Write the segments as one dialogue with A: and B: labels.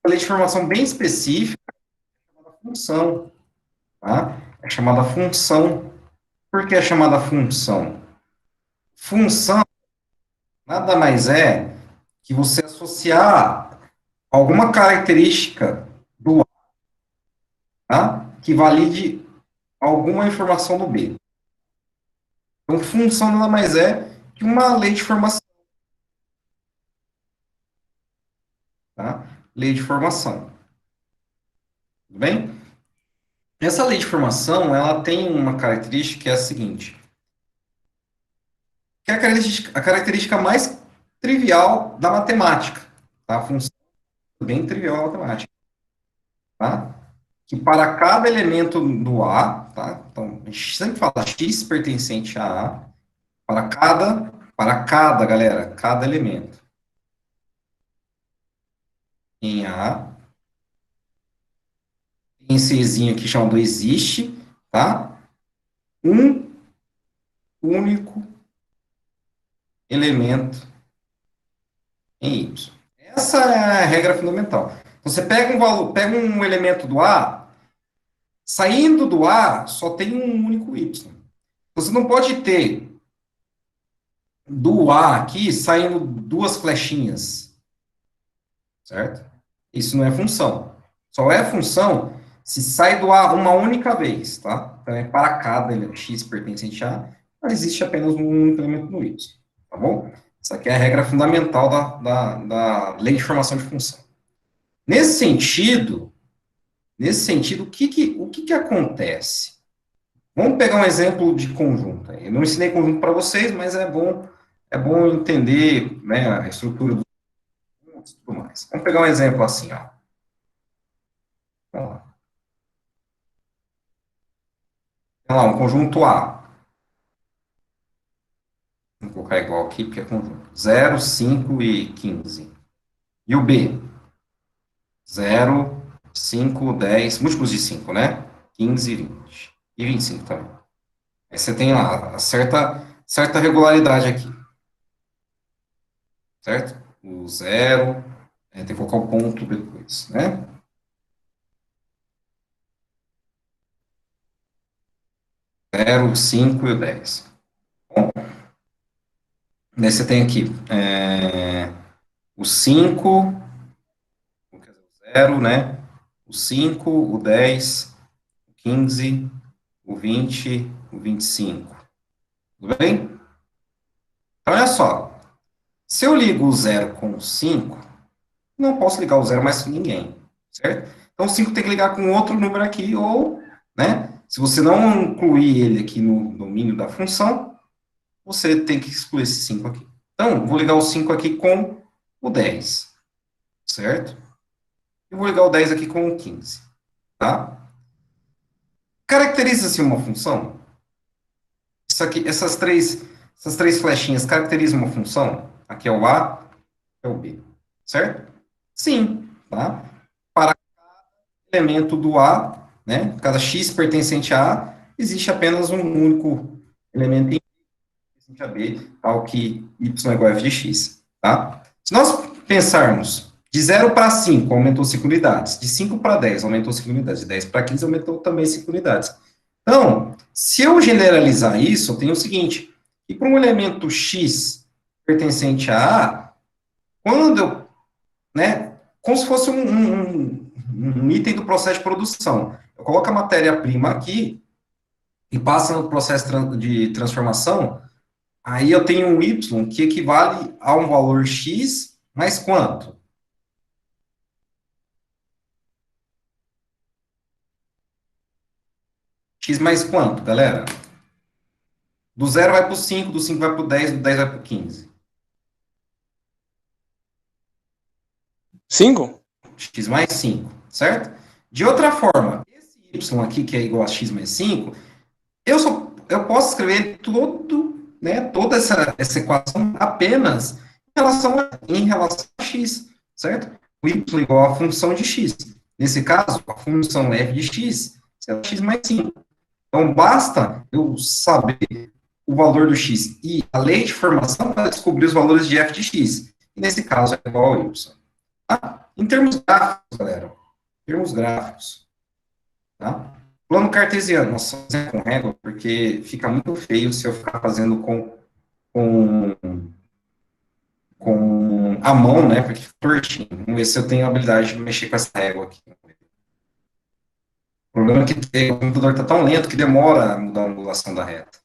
A: lei de formação bem específica, chamada função, tá? É chamada função. Por que é chamada função? Função nada mais é que você associar alguma característica do A, tá? Que valide alguma informação do B. Então, função nada mais é que uma lei de formação, tá? Lei de formação. Tudo bem? Essa lei de formação, ela tem uma característica que é a seguinte, que é a característica mais trivial da matemática, tá? A função é bem trivial da matemática, tá? Que para cada elemento do A, tá? Então, a gente sempre fala x pertencente a A, galera, cada elemento em A, tem Czinho aqui chamado existe, tá? Um único elemento em Y. Essa é a regra fundamental. Então, você pega um valor, pega um elemento do A, saindo do A, só tem um único Y. Você não pode ter do A aqui saindo duas flechinhas, certo? Isso não é função. Só é função se sai do A uma única vez, tá? Então, é para cada x pertencente a A, mas existe apenas um único elemento no Y, tá bom? Essa aqui é a regra fundamental da lei de formação de função. Nesse sentido, o que acontece? Vamos pegar um exemplo de conjunto. Eu não ensinei conjunto para vocês, mas é bom entender, né, a estrutura dos conjuntos e tudo mais. Vamos pegar um exemplo assim, ó. Vamos lá. Vamos lá, um conjunto A. Vou colocar igual aqui, porque é conjunto. 0, 5 e 15. E o B? 0, 5, 10, múltiplos de 5, né? 15, 20. E 25 também. Aí você tem lá certa regularidade aqui. Certo? O 0, tem que colocar o ponto depois, né? 0, 5 e o 10. Bom, daí você tem aqui o 5, o 0, né? O 5, o 10, o 15, o 20, o 25. Tudo bem? Então, olha só. Se eu ligo o 0 com o 5, não posso ligar o 0 mais com ninguém, certo? Então, o 5 tem que ligar com outro número aqui, ou, né? Se você não incluir ele aqui no domínio da função, você tem que excluir esse 5 aqui. Então, vou ligar o 5 aqui com o 10, certo? E vou ligar o 10 aqui com o 15, tá? Caracteriza-se uma função? Isso aqui, essas três flechinhas caracterizam uma função? Aqui é o A, é o B, certo? Sim, tá? Para cada elemento do A, né? Cada x pertencente a A, existe apenas um único elemento pertencente a B, tal que y é igual a f de x, tá? Se nós pensarmos de 0 para 5, aumentou 5 unidades. De 5 para 10, aumentou 5 unidades. De 10 para 15, aumentou também 5 unidades. Então, se eu generalizar isso, eu tenho o seguinte, que para um elemento x pertencente a A, quando eu, né, como se fosse um item do processo de produção, eu coloco a matéria-prima aqui e passa no processo de transformação, aí eu tenho um y que equivale a um valor x mais quanto? X mais quanto, galera? Do 0 vai para o 5, do 5 vai para o 10, do 10 vai para o 15.
B: 5?
A: X mais 5, certo? De outra forma, esse y aqui, que é igual a x mais 5, eu posso escrever toda essa equação apenas em relação a x, certo? O y igual a função de x. Nesse caso, a função f de x será x mais 5. Então, basta eu saber o valor do x e a lei de formação para descobrir os valores de f de x. E nesse caso, é igual a y. Tá? Em termos gráficos, galera, em termos gráficos, tá? Plano cartesiano, nossa, vou fazer com régua, porque fica muito feio se eu ficar fazendo com, com a mão, né, porque fica tortinho. Vamos ver se eu tenho a habilidade de mexer com essa régua aqui. O problema é que o computador está tão lento que demora a mudar a angulação da reta.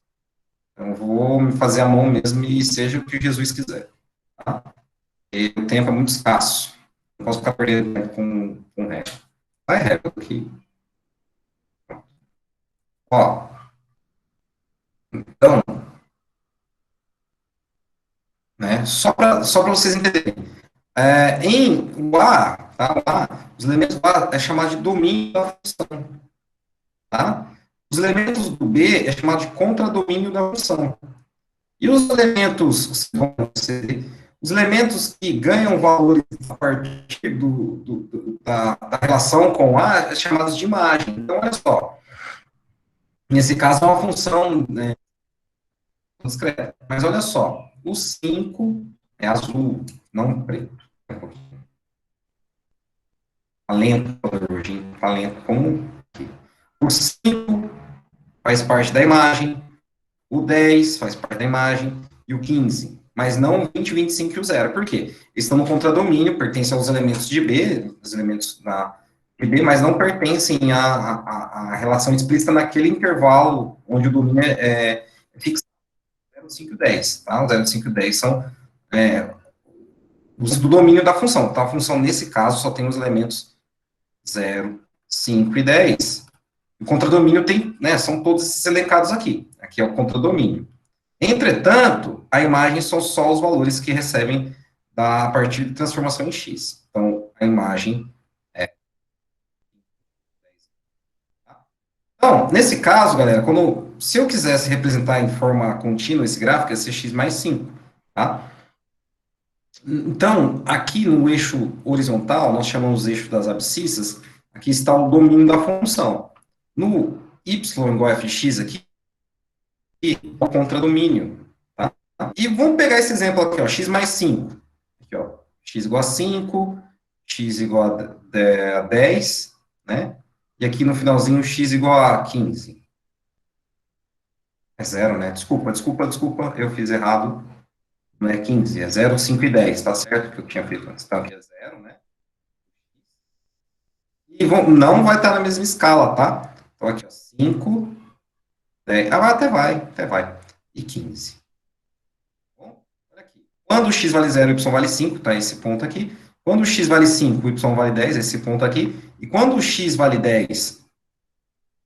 A: Então, eu vou me fazer a mão mesmo e seja o que Jesus quiser. Tá? E o tempo é muito escasso. Não posso ficar perdendo tempo com régua. Vai régua aqui. Ó, então, né, só para vocês entenderem. Em o A, tá, o A, os elementos do A é chamado de domínio da função. Tá? Os elementos do B é chamado de contradomínio da função. E os elementos, os elementos que ganham valores a partir da relação com A é chamados de imagem. Então, olha só, nesse caso é uma função, né, discreta. Mas olha só, o 5 é azul, não preto. Talento, talento como aqui. O 5 faz parte da imagem, o 10 faz parte da imagem, e o 15, mas não o 20, o 25 e o 0. Por quê? Eles estão no contradomínio, pertencem aos elementos de B, os elementos de B, mas não pertencem à relação explícita naquele intervalo onde o domínio é fixado, 0, 5 e 10, tá? O 0, 5 e 10 são os do domínio da função, tá? A função, nesse caso, só tem os elementos 0, 5 e 10. O contradomínio tem, né, são todos esses elencados aqui. Aqui é o contradomínio. Entretanto, a imagem são só os valores que recebem a partir de transformação em x. Então, a imagem é. Então, nesse caso, galera, se eu quisesse representar em forma contínua esse gráfico, ia ser x mais 5, tá? Então, aqui no eixo horizontal, nós chamamos de eixo das abscissas, aqui está o domínio da função. No y igual a fx aqui, o contradomínio, tá? E vamos pegar esse exemplo aqui, ó, x mais 5. Aqui, ó, x igual a 5, x igual a 10, né? E aqui no finalzinho, x igual a 15. É zero, né? Desculpa, eu fiz errado. Não é 15, é 0, 5 e 10, tá certo? Que eu tinha feito antes. Então, aqui é 0, né? E não vai estar na mesma escala, tá? Então, aqui, ó, 5, 10. Ah, até vai. E 15. Bom, olha aqui. Quando o x vale 0, o y vale 5, tá? Esse ponto aqui. Quando o x vale 5, o y vale 10, esse ponto aqui. E quando o x vale 10,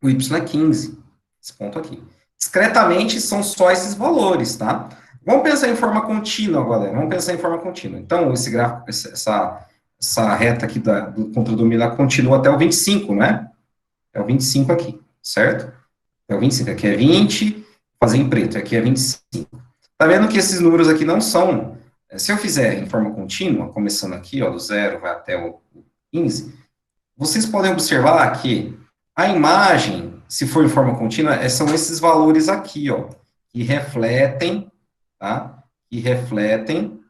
A: o y é 15, esse ponto aqui. Discretamente, são só esses valores, tá? Vamos pensar em forma contínua, galera. Vamos pensar em forma contínua. Então, esse gráfico, essa reta aqui do contradomínio, ela continua até o 25, né? É o 25 aqui, certo? É o 25. Aqui é 20, fazer em preto. Aqui é 25. Tá vendo que esses números aqui não são. Se eu fizer em forma contínua, começando aqui, ó, do 0 vai até o 15, vocês podem observar que a imagem, se for em forma contínua, são esses valores aqui, ó, que refletem, tá? Que refletem,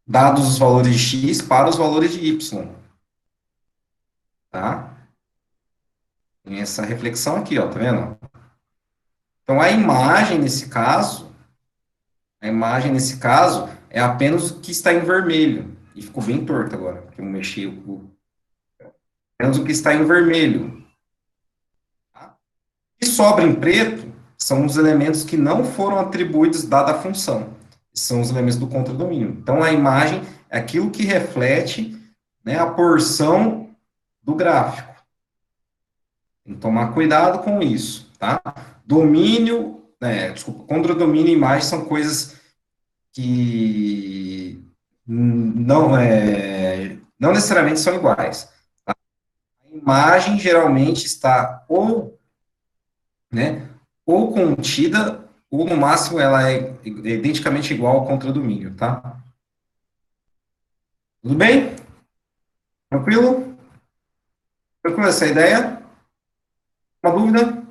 A: dados os valores de x para os valores de y, tá? Tem essa reflexão aqui, ó, tá vendo? Então, a imagem nesse caso é apenas o que está em vermelho. E ficou bem torto agora, porque eu mexi apenas o que está em vermelho. Tá? O que sobra em preto são os elementos que não foram atribuídos dada a função. São os elementos do contradomínio. Então, a imagem é aquilo que reflete, né, a porção do gráfico. Tem que tomar cuidado com isso, tá? Domínio, desculpa, contradomínio e imagem são coisas que não necessariamente são iguais. Tá? A imagem geralmente está ou contida, ou no máximo ela é identicamente igual ao contradomínio, tá? Tudo bem? Tranquilo? Tranquilo essa ideia? Uma dúvida?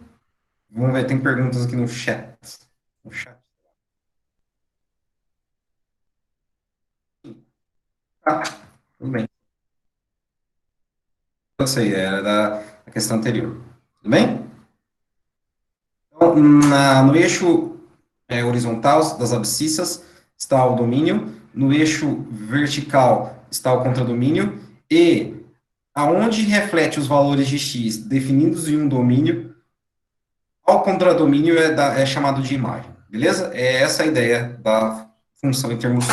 A: Vamos ver, tem perguntas aqui no chat. No chat. Tá, tudo bem. Eu sei, era da questão anterior. Tudo bem? Então, no eixo horizontal das abscissas está o domínio, no eixo vertical está o contradomínio, e aonde reflete os valores de x definidos em um domínio, ao contradomínio é chamado de imagem. Beleza? É essa a ideia da função em termos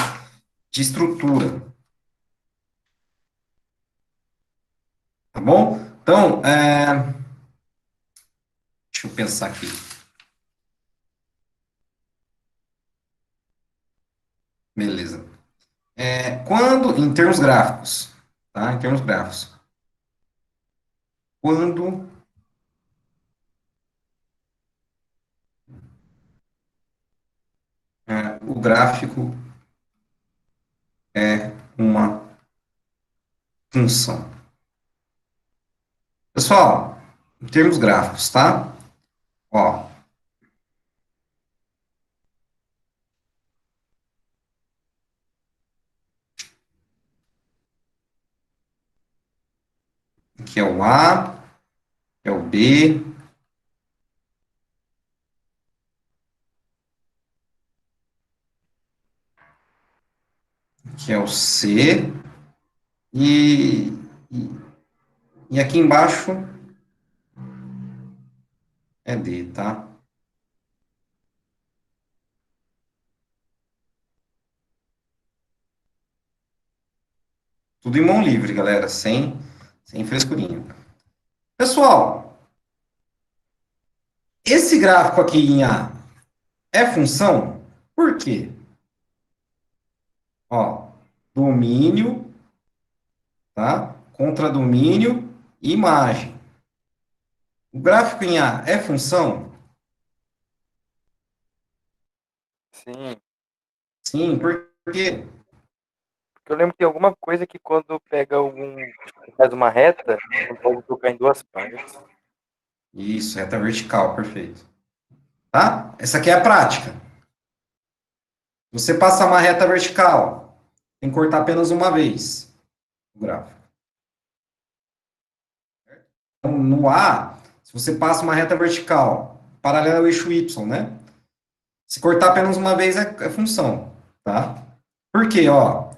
A: de estrutura. Tá bom? Então, deixa eu pensar aqui. Beleza. Em termos gráficos, tá? Em termos gráficos, quando o gráfico é uma função. Pessoal, em termos gráficos, tá? Ó, aqui é o A, é o B, aqui é o C, e, e, e aqui embaixo é D, tá? Tudo em mão livre, galera, sem frescurinha. Pessoal, esse gráfico aqui em A é função? Por quê? Ó, domínio, tá? Contradomínio e imagem. O gráfico em A é função?
B: Sim,
A: Sim, por quê?
B: porque eu lembro que tem alguma coisa que quando faz uma reta, não pode tocar em duas partes.
A: Isso, reta vertical, perfeito. Tá? Essa aqui é a prática. Você passa uma reta vertical, tem que cortar apenas uma vez o gráfico. Então, no A, se você passa uma reta vertical, paralela ao eixo Y, né? Se cortar apenas uma vez é função, tá? Por quê? Ó,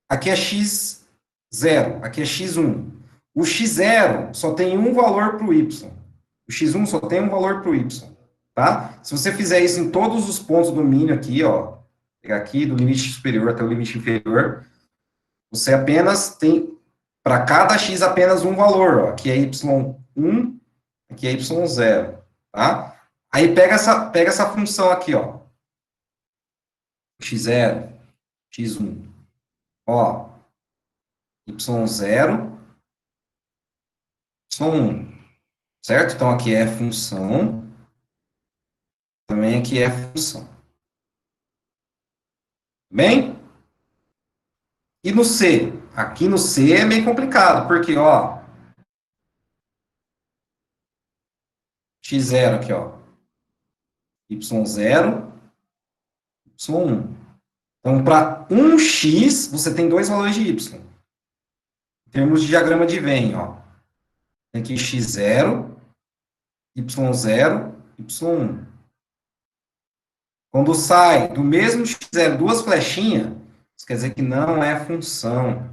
A: aqui é x0, aqui é x1. O x0 só tem um valor para o y. O x1 só tem um valor para o y, tá? Se você fizer isso em todos os pontos do domínio aqui, ó, pegar aqui do limite superior até o limite inferior, você apenas tem, para cada x, apenas um valor, ó. Aqui é y1, aqui é y0, tá? Aí pega essa função aqui, ó, x0, x1, ó, y0, y1, certo? Então, aqui é função, também aqui é função. Bem? E no C? Aqui no C é meio complicado, porque, ó, x0 aqui, ó, y0, y1. Então, para um x, você tem dois valores de y. Em termos de diagrama de Venn, ó. Tem aqui x0, y0, y1. Quando sai do mesmo x0 duas flechinhas, isso quer dizer que não é função.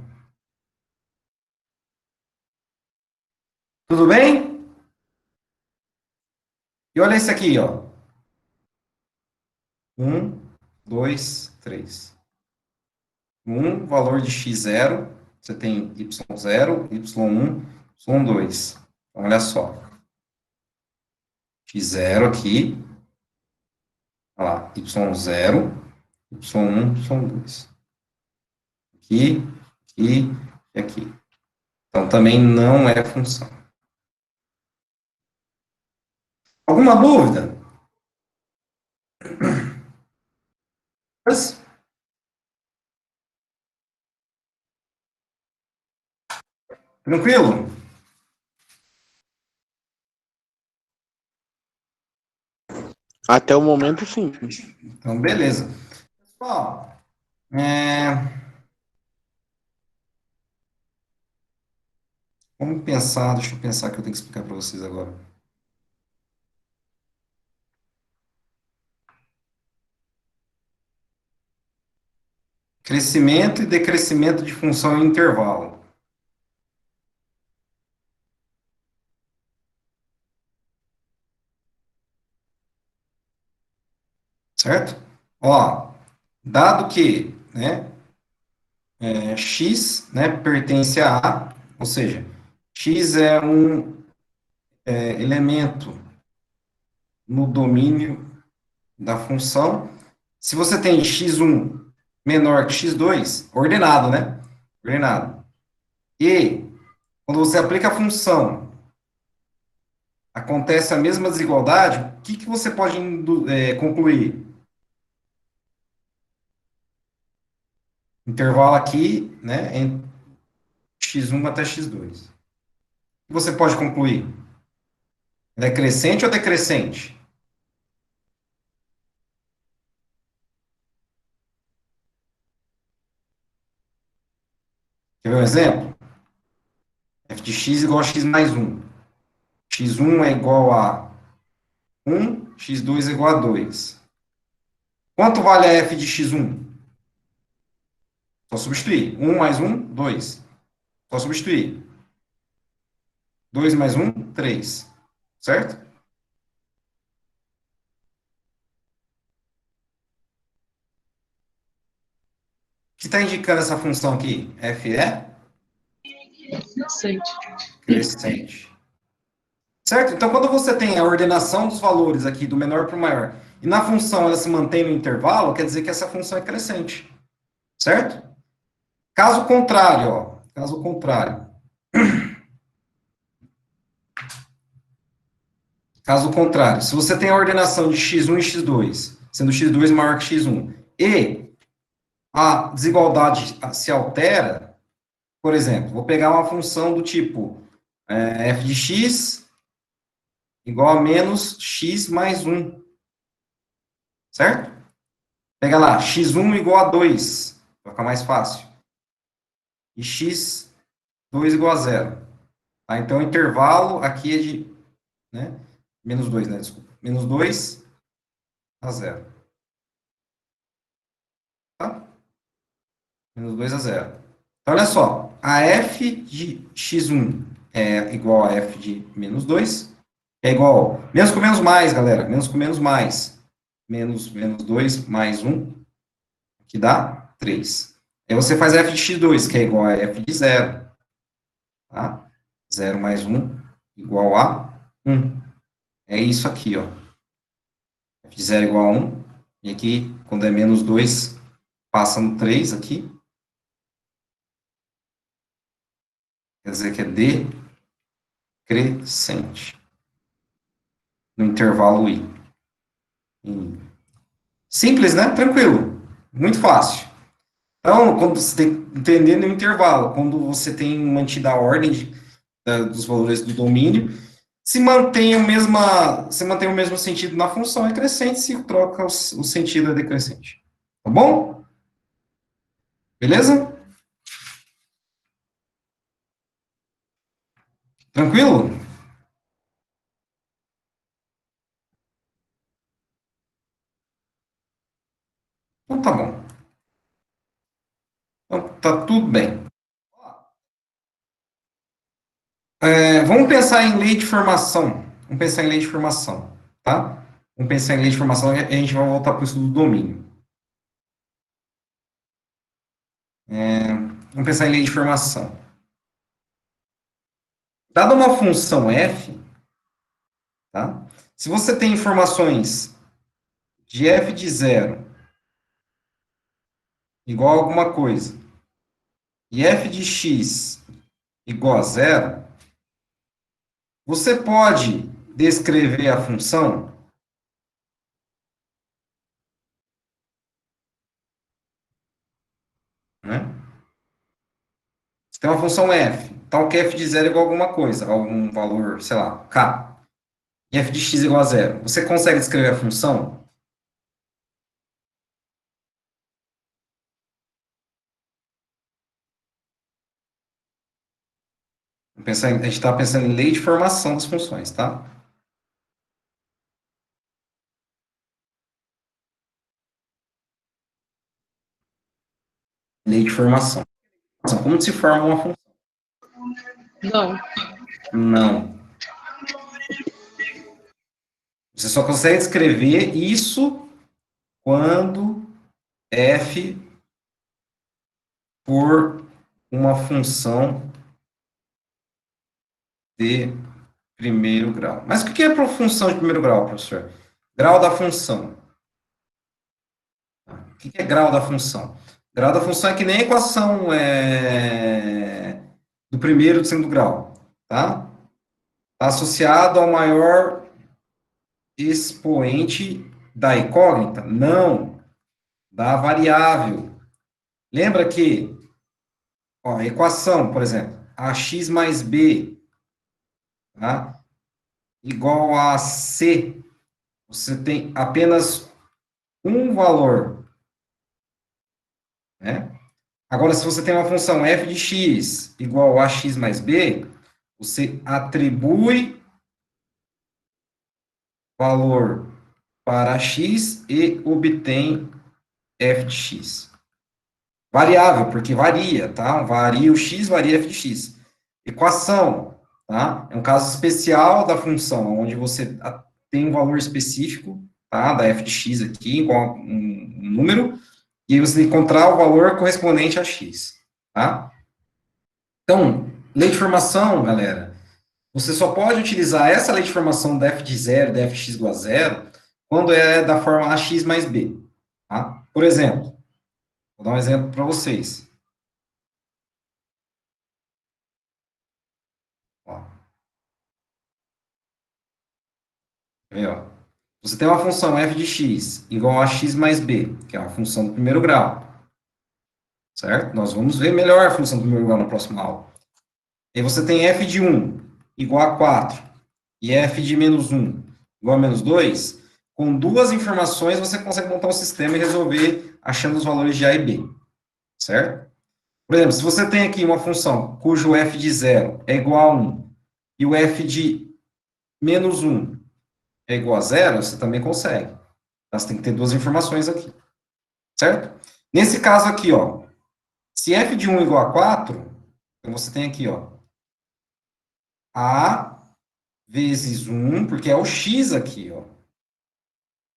A: Tudo bem? E olha esse aqui, ó. 1, 2, 3. Valor de x0, você tem y0, y1, y2. Então, olha só. x0 aqui, olha lá, y0, y1, y2. Aqui, aqui e aqui. Então, também não é função. Alguma dúvida? Mas, tranquilo?
C: Até o momento, sim.
A: Então, beleza. Pessoal, é, Vamos pensar, deixa eu pensar que eu tenho que explicar para vocês agora. Crescimento e decrescimento de função em intervalo. Certo? Ó, dado que, né, x, né, pertence a A, ou seja, x é um elemento no domínio da função. Se você tem x1 menor que x2, ordenado, né? Ordenado. E quando você aplica a função, acontece a mesma desigualdade, o que você pode concluir? Intervalo aqui, né, em x1 até x2. O que você pode concluir? Ele é crescente ou decrescente? Quer ver um exemplo? F de x igual a x mais 1. x1 é igual a 1, x2 é igual a 2. Quanto vale a f de x1? Só substituir. 1 mais 1, 2. Só substituir. 2 mais 1, 3. Certo? O que está indicando essa função aqui? F é
D: Crescente.
A: crescente. Certo? Então, quando você tem a ordenação dos valores aqui do menor para o maior, e na função ela se mantém no intervalo, quer dizer que essa função é crescente. Certo? Caso contrário, ó. Caso contrário. Caso contrário, se você tem a ordenação de x1 e x2, sendo x2 maior que x1, e a desigualdade se altera, por exemplo, vou pegar uma função do tipo f de x igual a menos x mais 1, certo? Pega lá, x1 igual a 2, vai ficar mais fácil. E x2 igual a 0. Tá? Então, o intervalo aqui é de, né, menos 2, né, desculpa, menos 2 a 0. Tá? Menos 2 a 0. Então, olha só, a f de x1 é igual a f de menos 2, é igual, menos com menos mais, galera, menos com menos mais, menos 2 mais 1, que dá 3. Aí você faz f de x2, que é igual a f de 0, tá? 0 mais 1 igual a 1. É isso aqui, ó. F de 0 igual a 1, e aqui, quando é menos 2, passa no 3 aqui, quer dizer que é decrescente, no intervalo I. Simples, né? Tranquilo. Muito fácil. Então, quando você tem que entender no intervalo, quando você tem mantida a ordem dos valores do domínio, se mantém o mesmo sentido na função, é crescente, se troca o sentido é decrescente. Tá bom? Beleza? Tranquilo? Então tá bom. Então tá tudo bem. Vamos pensar em lei de formação. Vamos pensar em lei de formação, tá? Vamos pensar em lei de formação e a gente vai voltar para o estudo do domínio. Vamos pensar em lei de formação. Dada uma função f, tá? Se você tem informações de f de 0 igual a alguma coisa, e f de x igual a 0, você pode descrever a função, né? Você tem uma função f, tal que f de 0 é igual a alguma coisa, algum valor, sei lá, k, e f de x igual a 0. Você consegue descrever a função? A gente está pensando em lei de formação das funções, tá? Lei de formação. Como se forma uma função?
D: Não.
A: Não. Você só consegue escrever isso quando f for uma função de primeiro grau. Mas o que é função de primeiro grau, professor? Grau da função. O que é grau da função? Grau da função é que nem a equação do primeiro e do segundo grau, tá? Está associado ao maior expoente da incógnita? Não, da variável. Lembra que, ó, a equação, por exemplo, ax mais b, tá? Igual a c, você tem apenas um valor, né? Agora, se você tem uma função f de x igual a x mais b, você atribui valor para x e obtém f de x. Variável, porque varia, tá? Varia o x, varia f de x. Equação, tá? É um caso especial da função, onde você tem um valor específico, tá? Da f de x aqui, igual a um número, e aí você tem que encontrar o valor correspondente a x, tá? Então, lei de formação, galera, você só pode utilizar essa lei de formação da f de zero, da f de x igual a zero, quando é da forma ax mais b, tá? Por exemplo, vou dar um exemplo para vocês. Ó. Aí, ó. Você tem uma função f de x igual a x mais b, que é uma função do primeiro grau, certo? Nós vamos ver melhor a função do primeiro grau na próxima aula. E você tem f de 1 igual a 4 e f de menos 1 igual a menos 2. Com duas informações, você consegue montar um sistema e resolver achando os valores de a e b, certo? Por exemplo, se você tem aqui uma função cujo f de 0 é igual a 1 e o f de menos 1 é igual a 0, você também consegue. Você tem que ter duas informações aqui, certo? Nesse caso aqui, ó, se f de 1 igual a 4, então você tem aqui, ó, a vezes 1, porque é o x aqui, ó,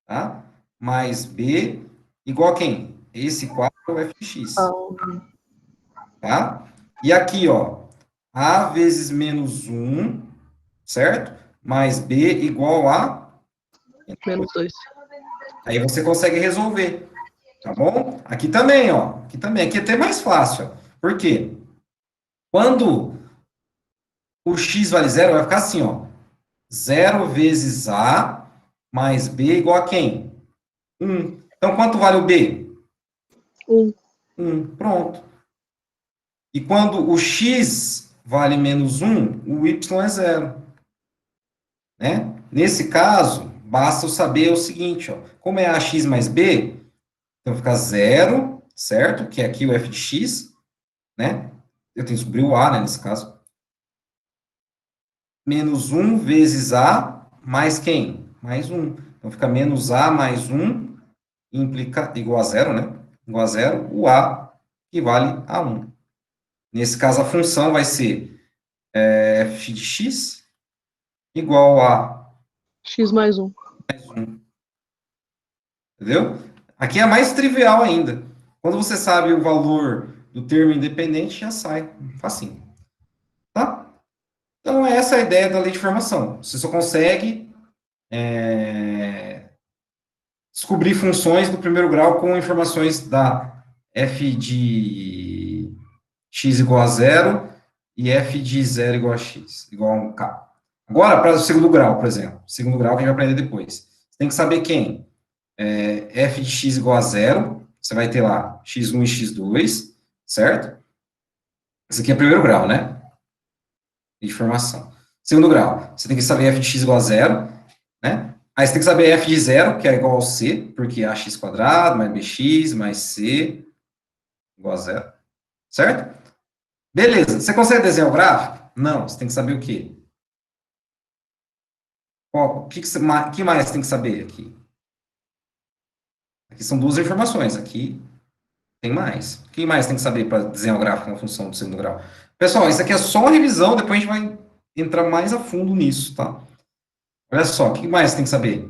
A: tá? Mais b igual a quem? Esse 4 é o f de x, tá? E aqui, ó, a vezes menos 1, certo? Mais b igual a
D: Menos 2.
A: Aí você consegue resolver, tá bom? Aqui também, ó. Aqui também. Aqui é até mais fácil. Ó. Por quê? Quando o x vale zero, vai ficar assim, ó. 0 vezes a mais b igual a quem? 1. Então, quanto vale o b?
D: 1.
A: 1. Pronto. E quando o x vale menos 1, o y é zero. Né? Nesse caso, basta eu saber o seguinte, ó. Como é ax mais b, então fica 0, certo? Que é aqui o f de x, né? Eu tenho que descobrir o a, né, nesse caso. Menos 1 vezes a mais quem? Mais 1. Então fica menos a mais 1 implica igual a 0, né? Igual a 0, o a equivale a 1. Nesse caso, a função vai ser f de x igual a
D: X mais 1.
A: mais 1. Entendeu? Aqui é mais trivial ainda. Quando você sabe o valor do termo independente, já sai. Facinho. Tá? Então, essa é a ideia da lei de formação. Você só consegue descobrir funções do primeiro grau com informações da f de x igual a zero e f de zero igual a x, igual a um k. Agora, para o segundo grau, por exemplo. Segundo grau que a gente vai aprender depois. Você tem que saber quem? F de x igual a zero. Você vai ter lá x1 e x2, certo? Esse aqui é primeiro grau, né? De formação. Segundo grau, você tem que saber f de x igual a zero, né? Aí você tem que saber f de zero, que é igual ao c, porque é ax quadrado mais bx mais c igual a zero, certo? Beleza. Você consegue desenhar o gráfico? Não, você tem que saber o quê? O que mais tem que saber aqui? Aqui são duas informações, aqui tem mais. O que mais tem que saber para desenhar o gráfico na função do segundo grau? Pessoal, isso aqui é só uma revisão, depois a gente vai entrar mais a fundo nisso, tá? Olha só, o que mais tem que saber?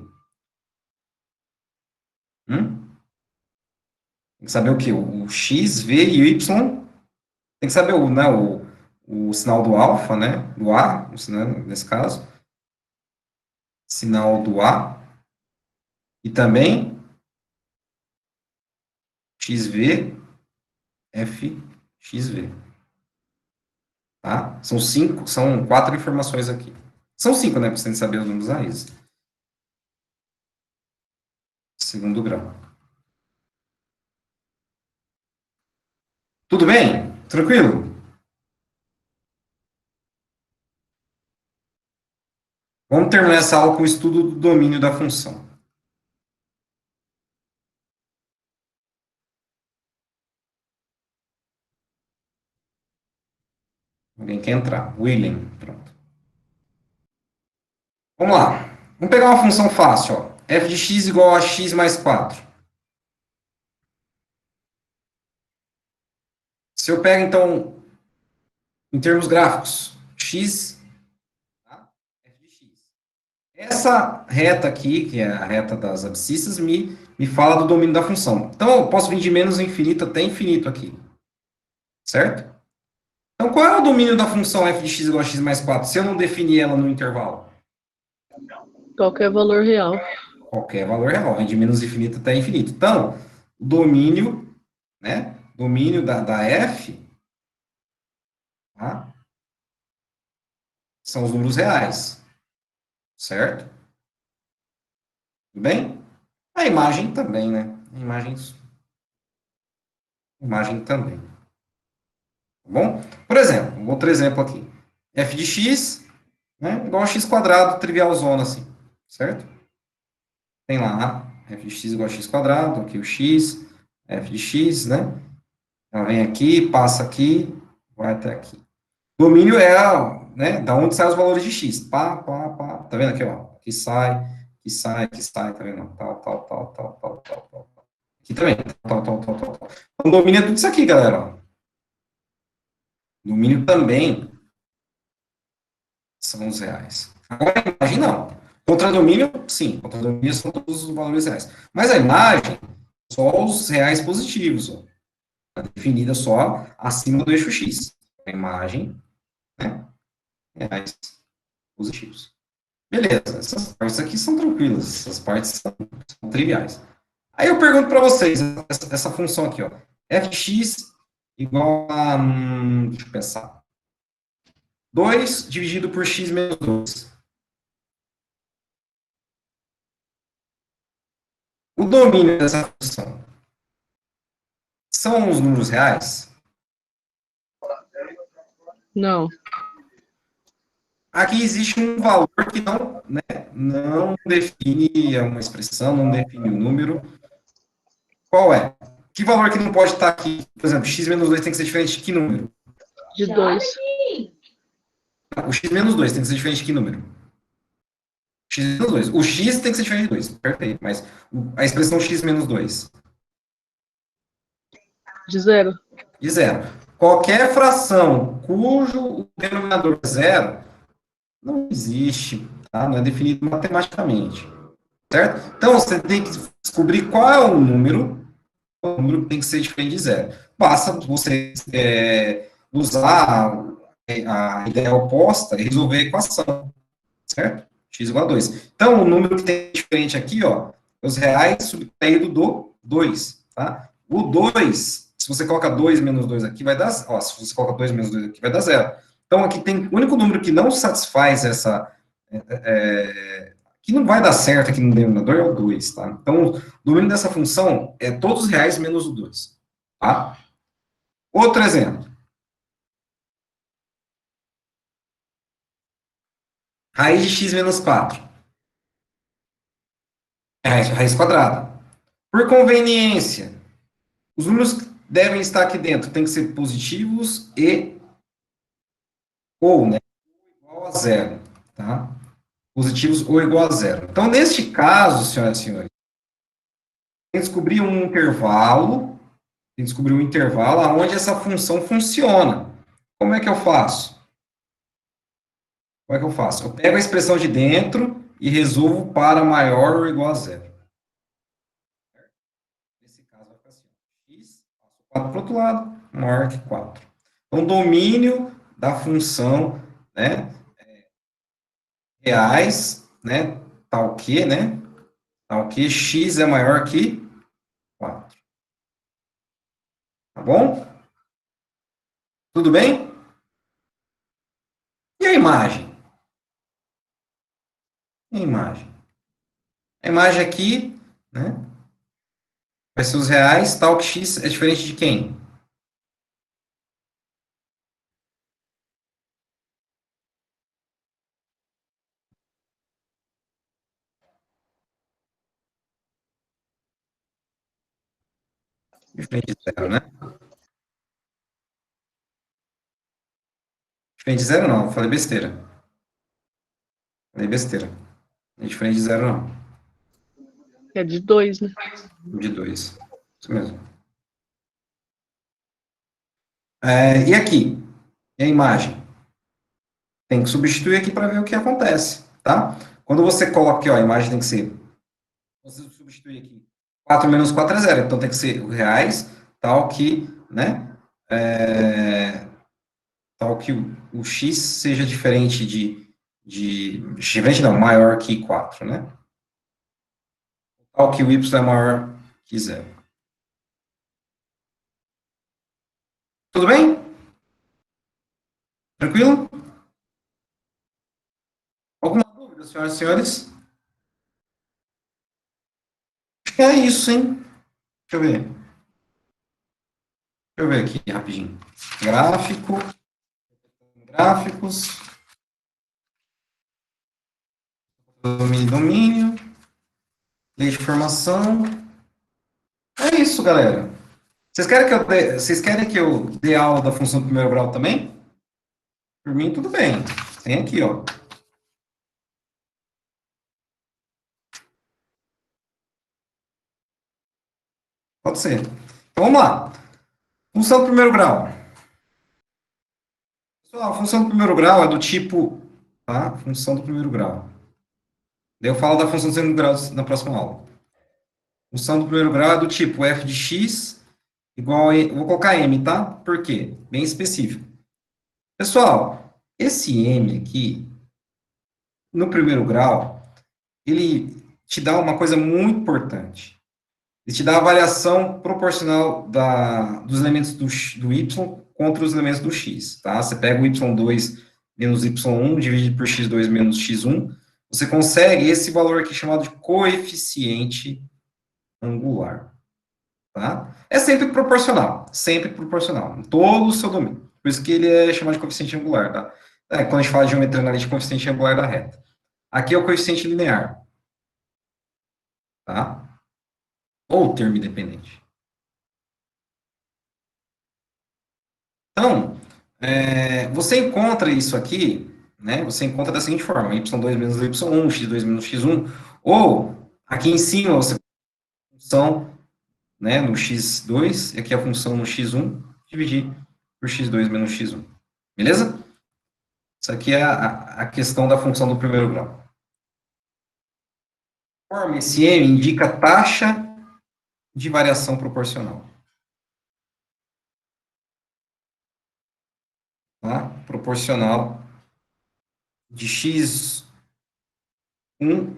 A: Tem que saber o quê? O X, V e o Y. Tem que saber o sinal do alfa, né? Do A, nesse caso. Sinal do A. E também XV, FXV. Tá? São 4 informações aqui. São 5, né? Porque você tem que saber os números raízes. Segundo grau. Tudo bem? Tranquilo? Vamos terminar essa aula com o estudo do domínio da função. Alguém quer entrar? William, pronto. Vamos lá. Vamos pegar uma função fácil, ó. F de x igual a x mais 4. Se eu pego, então, em termos gráficos, x, tá? F de x. Essa reta aqui, que é a reta das abscissas, me fala do domínio da função. Então, eu posso vir de menos infinito até infinito aqui. Certo? Então, qual é o domínio da função f de x igual a x mais 4, se eu não definir ela no intervalo?
D: Qualquer valor real.
A: Qualquer valor real, vem de menos infinito até infinito. Então, o domínio, né? Domínio da f, tá? São os números reais. Certo? Tudo bem? A imagem também, né? Imagem também. Tá bom? Por exemplo, um outro exemplo aqui. F de x, né, igual a x quadrado, trivial zona, assim. Certo? Tem lá, f de x igual a x quadrado, aqui o x, f de x, né? Ela vem aqui, passa aqui, vai até aqui. Domínio é, né, da onde saem os valores de x. Pá, pá, pá. Tá vendo aqui, ó? Aqui sai, tá vendo? Tal. Aqui também, tal. Então, domínio é tudo isso aqui, galera, ó. Domínio também são os reais. Agora, a imagem não. Contradomínio, sim. Contradomínio são todos os valores reais. Mas a imagem, só os reais positivos, ó. Definida só acima do eixo X. A imagem, né? Reais positivos. Beleza, essas partes aqui são tranquilas, essas partes são triviais. Aí eu pergunto para vocês, essa função aqui, ó, fx igual a, deixa eu pensar, 2 dividido por x menos 2. O domínio dessa função são os números reais?
D: Não.
A: Aqui existe um valor que não define uma expressão, não define um número. Qual é? Que valor que não pode estar aqui? Por exemplo, x menos 2 tem que ser diferente de que número?
D: De 2.
A: O x menos 2 tem que ser diferente de que número? X menos 2. O x tem que ser diferente de 2. Perfeito. Mas a expressão x menos 2?
D: De 0.
A: De 0. Qualquer fração cujo denominador é 0 não existe, tá? Não é definido matematicamente. Certo? Então, você tem que descobrir qual é o número que tem que ser diferente de 0. Basta você usar a ideia oposta e resolver a equação. Certo? X igual a 2. Então, o número que tem diferente aqui, ó, é os reais subtraído do 2, tá? O 2, se você coloca 2 menos 2 aqui, vai dar, ó, se você coloca 2 menos 2 aqui, vai dar 0. Então, aqui tem, o único número que não satisfaz que não vai dar certo aqui no denominador é o 2, tá? Então, o domínio dessa função é todos os reais menos o 2, tá? Outro exemplo. Raiz de x menos 4. É raiz quadrada. Por conveniência, os números devem estar aqui dentro, tem que ser positivos e ou, né, igual a zero, tá? Positivos ou igual a zero. Então, neste caso, senhoras e senhores, tem que descobrir um intervalo onde essa função funciona. Como é que eu faço? Como é que eu faço? Eu pego a expressão de dentro e resolvo para maior ou igual a zero. Nesse caso, vai ficar assim. X, passo 4 para o outro lado, maior que 4. Então, domínio da função, né, reais, né, tal que, né, tal que x é maior que 4. Tá bom? Tudo bem? E a imagem? E a imagem? A imagem aqui, né, vai ser os reais, tal que x é diferente de quem? Diferente de zero, né? Diferente de zero não, falei besteira. Falei besteira. É diferente de zero não.
D: É de 2, né?
A: De 2. Isso mesmo. E aqui? E a imagem? Tem que substituir aqui para ver o que acontece, tá? Quando você coloca aqui, ó, a imagem tem que ser... Você substitui aqui. 4 menos 4 é zero. Então tem que ser reais, tal que, né? Tal que o x seja diferente diferente não, maior que 4, né? Tal que o y é maior que zero. Tudo bem? Tranquilo? Alguma dúvida, senhoras e senhores? Acho que é isso, hein? Deixa eu ver. Deixa eu ver aqui rapidinho. Gráfico. Gráficos. Domínio. Lei de formação. É isso, galera. Vocês querem que eu dê aula da função do primeiro grau também? Por mim, tudo bem. Tem aqui, ó. Pode ser. Então, vamos lá. Função do primeiro grau. Pessoal, a função do primeiro grau é do tipo... Tá? Função do primeiro grau. Daí eu falo da função do segundo grau na próxima aula. Função do primeiro grau é do tipo f de x igual a... Vou colocar m, tá? Por quê? Bem específico. Pessoal, esse m aqui, no primeiro grau, ele te dá uma coisa muito importante. Ele te dá a variação proporcional dos elementos do y contra os elementos do x, tá? Você pega o y2 menos y1, divide por x2 menos x1, você consegue esse valor aqui chamado de coeficiente angular, tá? É sempre proporcional, em todo o seu domínio. Por isso que ele é chamado de coeficiente angular, tá? Quando a gente fala de geometria analítica, coeficiente angular da reta. Aqui é o coeficiente linear, tá? Ou termo independente. Então, você encontra isso aqui, né? Você encontra da seguinte forma: y2 menos y1, x2 menos x1, ou aqui em cima você tem a função, né, no x2, e aqui a função no x1, dividir por x2 menos x1. Beleza? Isso aqui é a questão da função do primeiro grau. Forma esse m indica taxa de variação proporcional. Tá? Proporcional de x1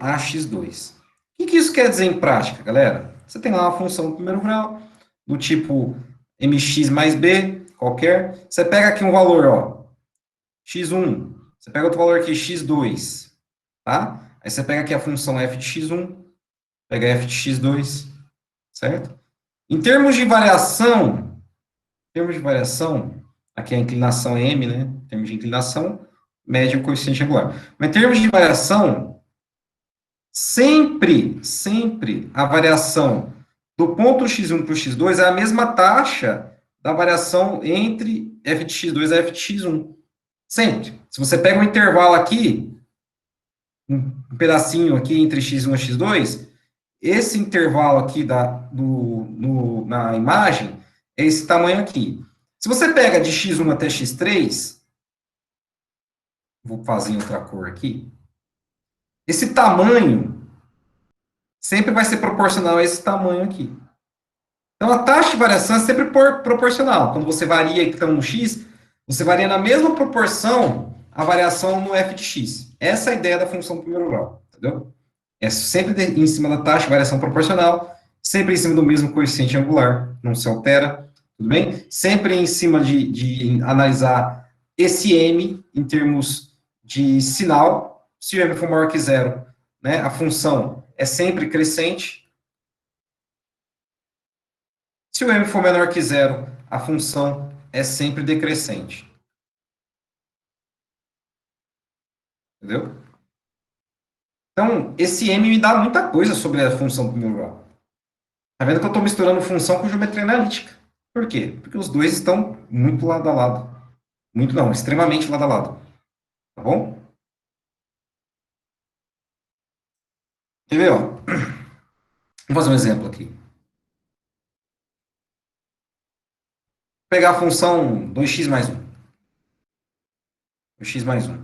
A: a x2. O que isso quer dizer em prática, galera? Você tem lá uma função do primeiro grau, do tipo mx mais b, qualquer. Você pega aqui um valor, ó, x1. Você pega outro valor aqui, x2. Tá? Aí você pega aqui a função f de x1, pega f de x2, certo? Em termos de variação, aqui a inclinação é m, né? Em termos de inclinação, mede o coeficiente angular. Mas em termos de variação, sempre a variação do ponto x1 para o x2 é a mesma taxa da variação entre f de x2 e f de x1. Sempre. Se você pega um intervalo aqui, um pedacinho aqui entre x1 e x2, esse intervalo aqui na imagem é esse tamanho aqui. Se você pega de x1 até x3, vou fazer em outra cor aqui, esse tamanho sempre vai ser proporcional a esse tamanho aqui. Então, a taxa de variação é sempre proporcional. Quando você varia então no x, você varia na mesma proporção a variação no f de x. Essa é a ideia da função do primeiro grau, entendeu? É sempre em cima da taxa de variação proporcional, sempre em cima do mesmo coeficiente angular, não se altera, tudo bem? Sempre em cima de analisar esse m em termos de sinal. Se o m for maior que zero, né, a função é sempre crescente. Se o m for menor que zero, a função é sempre decrescente. Entendeu? Então, esse m me dá muita coisa sobre a função do primeiro grau. Tá vendo que eu estou misturando função com geometria analítica. Por quê? Porque os dois estão muito lado a lado. Muito não, extremamente lado a lado. Tá bom? Quer ver, ó? Vamos fazer um exemplo aqui. Vou pegar a função 2x mais 1. 2x mais 1.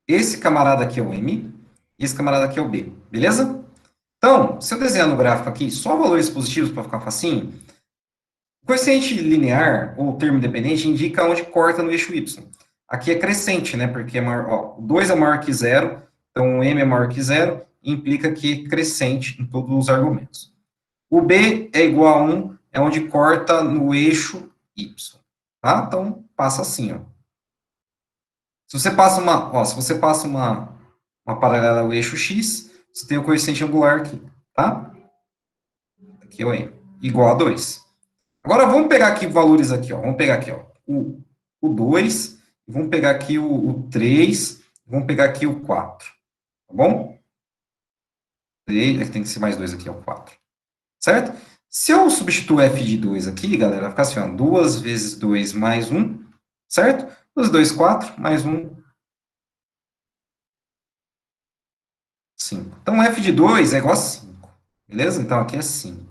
A: Esse camarada aqui é o m, e esse camarada aqui é o b. Beleza? Então, se eu desenhar no gráfico aqui só valores positivos para ficar facinho, o coeficiente linear, ou termo independente, indica onde corta no eixo y. Aqui é crescente, né? Porque é maior, ó, 2 é maior que zero, então m é maior que zero, implica que é crescente em todos os argumentos. O b é igual a 1, é onde corta no eixo y. Tá? Então, passa assim, ó. Se você passa uma paralela ao eixo x, você tem o coeficiente angular aqui, tá? Aqui é o m, igual a 2. Agora, vamos pegar aqui valores aqui, ó. Vamos pegar aqui, ó, o 2, vamos pegar aqui o 3, vamos pegar aqui o 4, tá bom? 3, tem que ser mais 2 aqui, ó, 4. Certo? Se eu substituir f de 2 aqui, galera, vai ficar assim, ó, 2 vezes 2 mais 1, certo? 2, 2, 4, mais 1, 5. Então, f de 2 é igual a 5, beleza? Então, aqui é 5.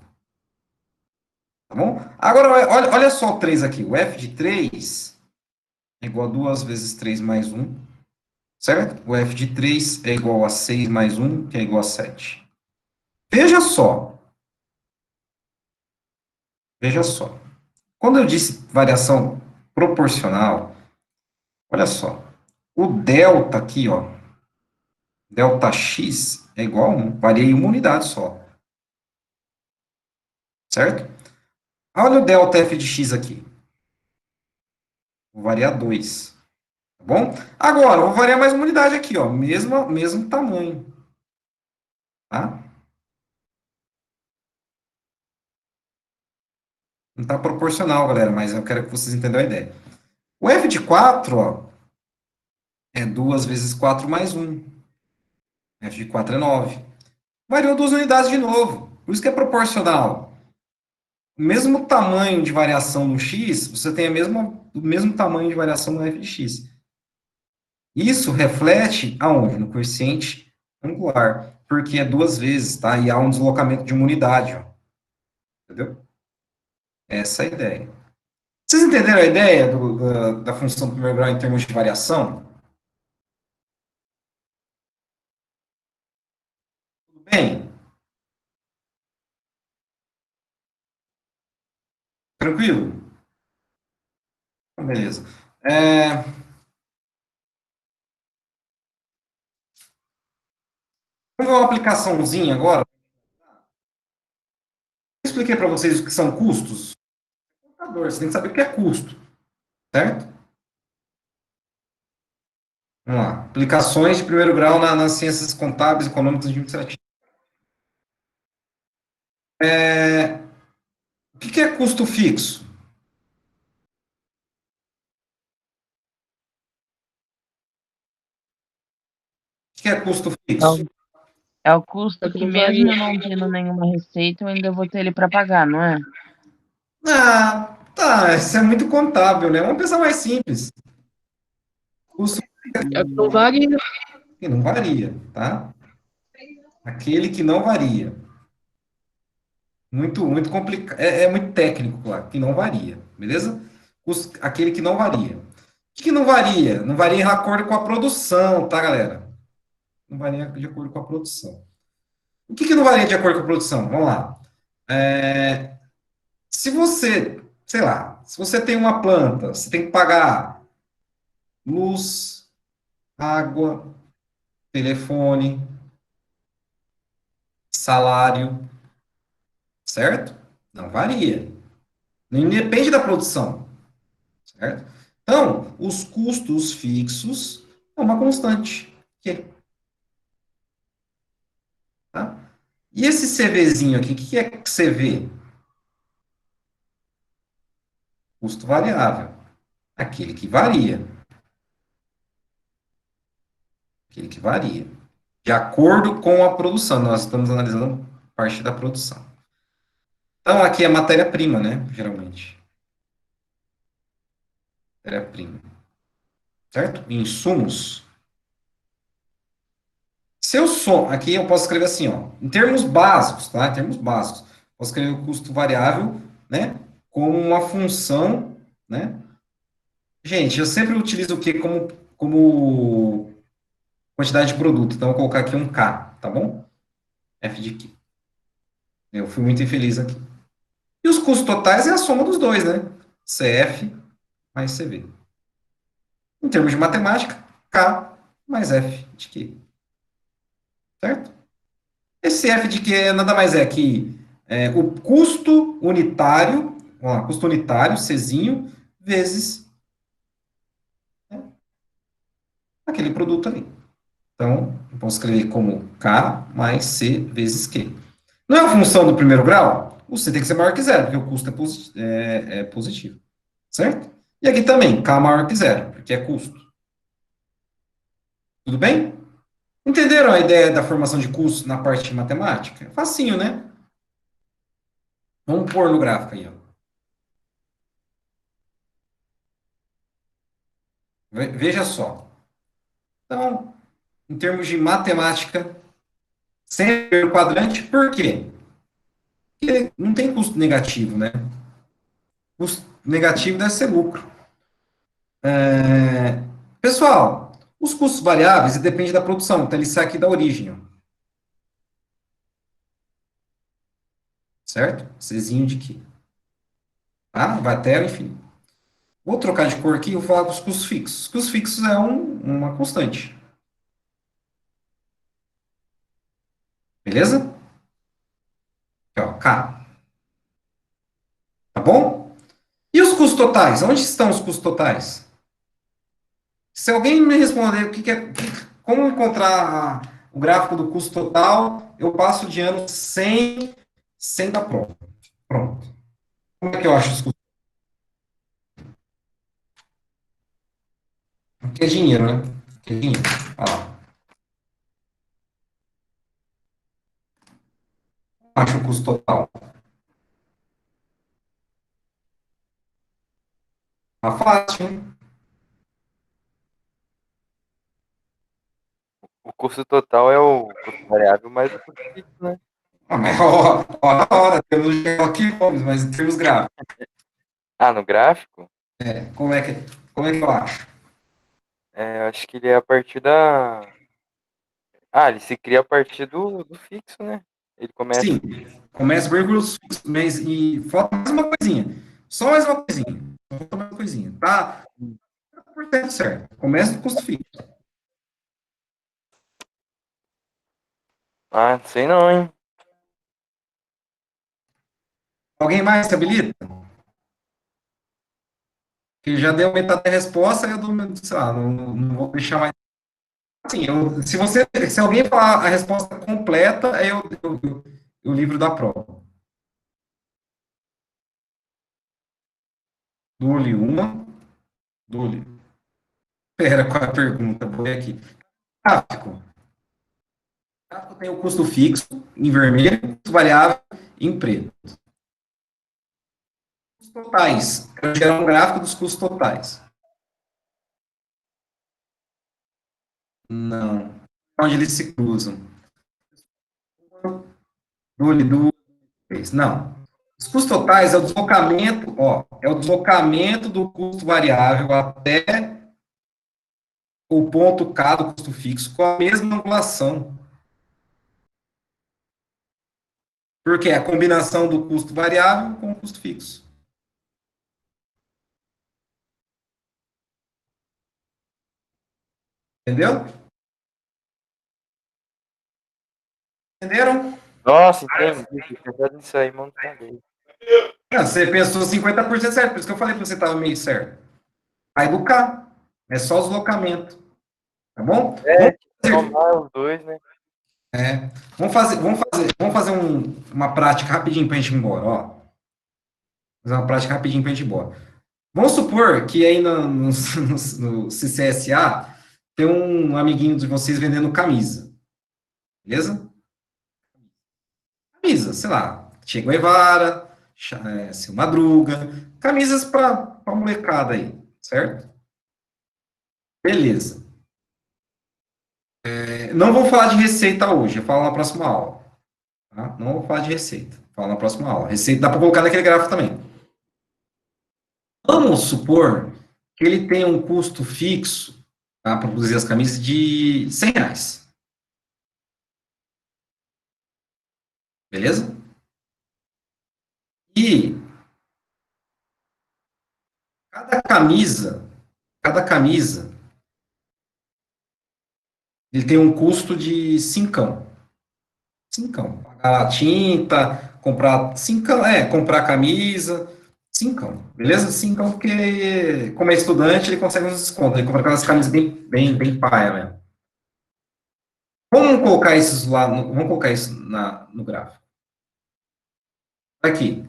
A: Tá bom? Agora, olha só o 3 aqui. O f de 3 é igual a 2 vezes 3 mais 1, certo? O f de 3 é igual a 6 mais 1, que é igual a 7. Veja só. Veja só. Quando eu disse variação proporcional, olha só. O delta aqui, ó, delta x é igual a 1. Varia em uma unidade só. Certo? Olha o delta f de x aqui. Vou variar 2. Tá bom? Agora, vou variar mais uma unidade aqui, ó. Mesmo tamanho. Tá? Não está proporcional, galera, mas eu quero que vocês entendam a ideia. O f de 4, ó, é 2 vezes 4 mais 1. F de 4 é 9. Variou 2 unidades de novo. Por isso que é proporcional. O mesmo tamanho de variação no x, você tem o mesmo tamanho de variação no f de x. Isso reflete aonde? No coeficiente angular. Porque é 2 vezes, tá? E há um deslocamento de uma unidade, ó. Entendeu? Essa é a ideia. Vocês entenderam a ideia da função do primeiro grau em termos de variação? Tudo bem? Tranquilo? Então, beleza. Vamos ver uma aplicaçãozinha agora. Eu expliquei para vocês o que são custos. Você tem que saber o que é custo, certo? Vamos lá. Aplicações de primeiro grau nas ciências contábeis, econômicas e administrativas. O que é custo fixo? O que é custo fixo?
E: É o custo
D: É que
E: que,
D: não
E: mesmo
D: varia.
E: eu não tendo nenhuma receita, eu ainda vou ter ele para pagar, não é?
A: Ah, tá. Isso é muito contábil, né? Vamos pensar mais simples. Custo
D: É o que não varia.
A: que não varia, tá? Aquele que não varia. Muito complicado. É muito técnico, claro, que não varia, beleza? Aquele que não varia. O que não varia? Não varia de acordo com a produção, tá, galera? Não varia de acordo com a produção. O que não varia de acordo com a produção? Vamos lá. Se você, sei lá, se você tem uma planta, você tem que pagar luz, água, telefone, salário, certo? Não varia. Não depende da produção, certo? Então, os custos fixos é uma constante. Tá? E esse CVzinho aqui, o que é CV? Custo variável. Aquele que varia. Aquele que varia. De acordo com a produção. Nós estamos analisando parte da produção. Então, aqui é matéria-prima, né? Geralmente. Matéria-prima. Certo? Insumos. Se eu sou, aqui eu posso escrever assim, ó, em termos básicos, tá? Em termos básicos. Posso escrever o custo variável, né? Como uma função, né? Gente, eu sempre utilizo o quê como quantidade de produto. Então, eu vou colocar aqui um K, tá bom? F de Q. Eu fui muito infeliz aqui. E os custos totais é a soma dos dois, né? CF mais CV. Em termos de matemática, K mais F de Q. Certo? Esse F de Q nada mais é que o custo unitário, vamos lá, custo unitário, Czinho, vezes, né, aquele produto ali. Então, eu posso escrever como K mais C vezes Q. Não é a função do primeiro grau? O C tem que ser maior que zero, porque o custo é positivo. Certo? E aqui também, K maior que zero, porque é custo. Tudo bem? Entenderam a ideia da formação de custo na parte de matemática? Facinho, né? Vamos pôr no gráfico aí, ó. Veja só. Então, em termos de matemática, sempre o quadrante, por quê? Porque não tem custo negativo, né? Custo negativo deve ser lucro. Pessoal, os custos variáveis dependem da produção, então ele sai aqui da origem, ó. Certo? Czinho de quê? Tá? Vai até o infinito. Vou trocar de cor aqui e vou falar dos custos fixos. Os custos fixos é uma constante. Beleza? Aqui, ó, K. Tá bom? E os custos totais? Onde estão os custos totais? Se alguém me responder como encontrar o gráfico do custo total, eu passo de ano sem dar prova. Pronto. Como é que eu acho os custos? Aqui é dinheiro, né? Aqui é dinheiro. Olha lá. Acho o custo total. Tá fácil, hein?
B: O custo total é o custo variável mais o custo fixo, né?
A: Ah, mas hora, temos quilômetros, mas em termos gráficos,
B: Ah, no gráfico?
A: como é que eu acho?
B: Eu acho que ele é a partir da. Ah, ele se cria a partir do fixo, né? Ele começa.
A: Sim, começa vírgulas, mas e falta mais uma coisinha. Só mais uma coisinha. Falta mais uma coisinha. Tá por cento certo. Começa do custo fixo.
B: Ah, sei não, hein?
A: Alguém mais se habilita? Que já deu metade da resposta, eu dou, sei lá, não vou deixar mais. Assim, se alguém falar a resposta completa, aí eu livro da prova. Dou-lhe uma, dou-lhe. Espera, qual é a pergunta? Vou ver aqui. Gráfico. O gráfico tem o custo fixo, em vermelho, custo variável, em preto. Custos totais. Quero gerar um gráfico dos custos totais. Não. Onde eles se cruzam. Do não. Os custos totais é o deslocamento, ó, é o deslocamento do custo variável até o ponto K do custo fixo com a mesma angulação. Porque é a combinação do custo variável com o custo fixo. Entendeu? Entenderam?
B: Nossa, entendi. Fiquei pensando nisso aí, montadei.
A: Não, você pensou 50% certo, por isso que eu falei que você estava meio certo. Aí do K, é só o deslocamento. Tá bom?
B: É, somar os dois, né?
A: Vamos fazer uma prática rapidinho para a gente ir embora, ó. Fazer uma prática rapidinho para a gente ir embora. Vamos supor que aí no CCSA tem um amiguinho de vocês vendendo camisa. Beleza? Camisa, sei lá, Che Guevara, Seu Madruga, camisas para molecada aí, certo? Beleza. Não vou falar de receita hoje, eu falo na próxima aula. Tá? Não vou falar de receita, falo na próxima aula. Receita dá para colocar naquele gráfico também. Vamos supor que ele tenha um custo fixo, tá, para produzir as camisas de R$100. Beleza? E cada camisa, ele tem um custo de cincão. Cincão. Pagar tinta, comprar cincão, comprar camisa, cincão. Beleza? Cincão, porque como é estudante, ele consegue uns descontos. Ele compra aquelas camisas bem paia, né? Vamos colocar isso lá, vamos colocar isso no gráfico. Aqui.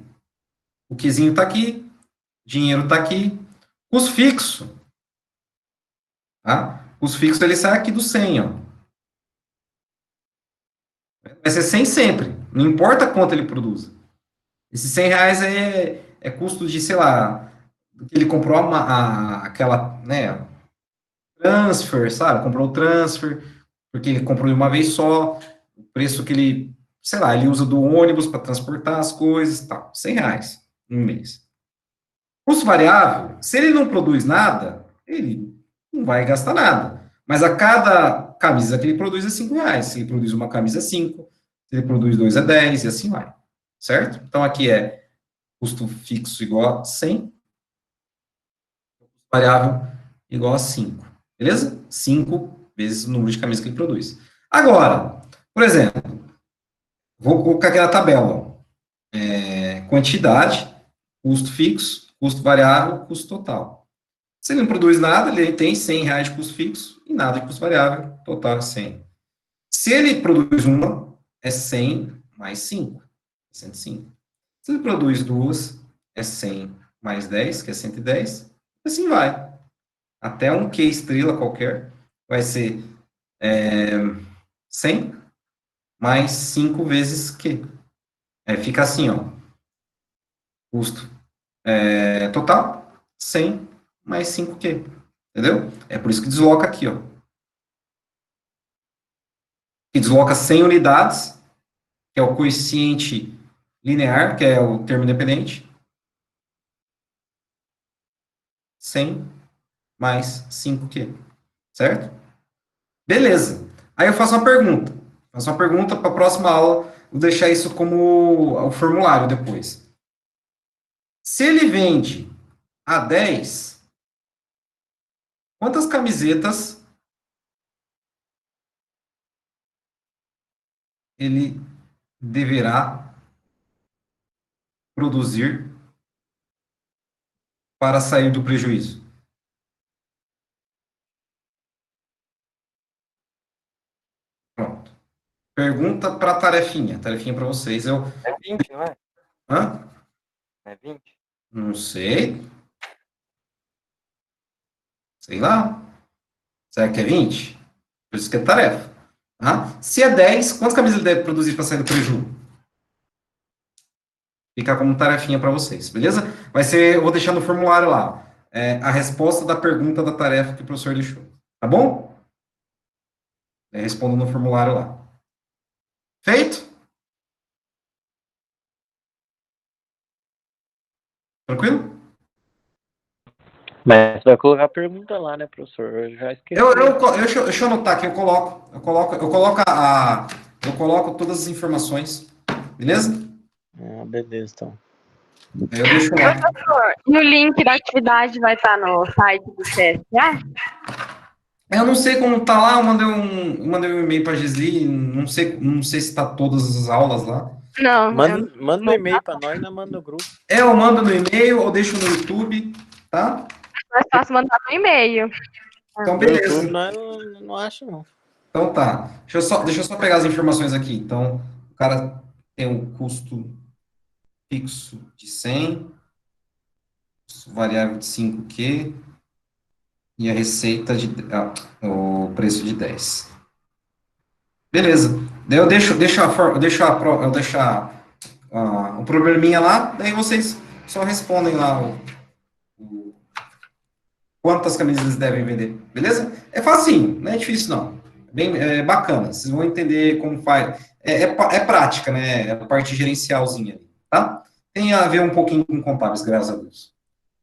A: O quizinho está aqui, dinheiro está aqui, custo fixo. Tá? Custo fixo ele sai aqui do 100, ó. Vai ser 100 sempre, não importa quanto ele produz. Esses R$100 é custo de, sei lá, ele comprou aquela, né, transfer, sabe? Comprou o transfer, porque ele comprou de uma vez só, o preço que ele, sei lá, ele usa do ônibus para transportar as coisas e tal. R$100 no mês. Custo variável, se ele não produz nada, ele não vai gastar nada. Mas a cada camisa que ele produz é R$5. Se ele produz uma camisa, é 5. Se ele produz 2, é 10, e assim vai. Certo? Então, aqui é custo fixo igual a 100, custo variável igual a 5. Beleza? 5 vezes o número de camisas que ele produz. Agora, por exemplo, vou colocar aqui na tabela. Quantidade, custo fixo, custo variável, custo total. Se ele não produz nada, ele tem R$100 de custo fixo e nada de custo variável, total é 100. Se ele produz uma, é 100 mais 5, 105. Se ele produz duas, é 100 mais 10, que é 110, assim vai. Até um Q estrela qualquer vai ser 100 mais 5 vezes Q. Fica assim, ó. Custo total, 100 mais 5Q. Entendeu? É por isso que desloca aqui, ó. Que desloca 100 unidades, que é o coeficiente linear, que é o termo independente. 100 mais 5Q. Certo? Beleza. Aí eu faço uma pergunta. Faço uma pergunta para a próxima aula. Vou deixar isso como o formulário depois. Se ele vende a 10, quantas camisetas ele deverá produzir para sair do prejuízo? Pronto. Pergunta para a tarefinha. Tarefinha para vocês.
B: É 20, não é?
A: Hã?
B: É 20?
A: Não sei. Sei lá. Será que é 20? Por isso que é tarefa. Tá? Se é 10, quantas camisas ele deve produzir para sair do prejuízo? Fica como tarefinha para vocês, beleza? Eu vou deixar no formulário lá a resposta da pergunta da tarefa que o professor deixou. Tá bom? Respondo no formulário lá. Feito? Tranquilo?
F: Mas vai colocar a pergunta lá, né, professor? Eu já esqueci.
A: Deixa eu anotar aqui, eu coloco todas as informações, beleza?
F: Ah, beleza, então.
A: Aí eu deixo lá.
G: Professor, e o link da atividade vai estar no site do CSA?
A: Eu não sei como tá lá, eu mandei um e-mail para a Gisli, não sei se tá todas as aulas lá.
G: Não,
F: Manda um e-mail pra nós, nós manda no grupo.
A: Eu mando no e-mail ou deixo no YouTube, tá?
G: mais fácil mandar no e-mail.
A: Então,
F: No
A: beleza.
F: YouTube nós não acho, não.
A: Então tá. Deixa eu só pegar as informações aqui. Então, o cara tem um custo fixo de 100, custo variável de 5Q e a receita o preço de 10. Beleza. Daí eu deixo o probleminha lá, daí vocês só respondem lá quantas camisas eles devem vender. Beleza? É facinho, não é difícil não. É bacana. Vocês vão entender como faz. É prática, né? É a parte gerencialzinha, tá? Tem a ver um pouquinho com contábeis, graças a Deus.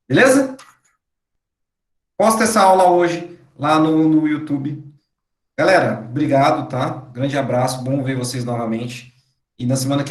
A: Beleza? Posta essa aula hoje lá no YouTube. Galera, obrigado, tá? Grande abraço, bom ver vocês novamente. E na semana que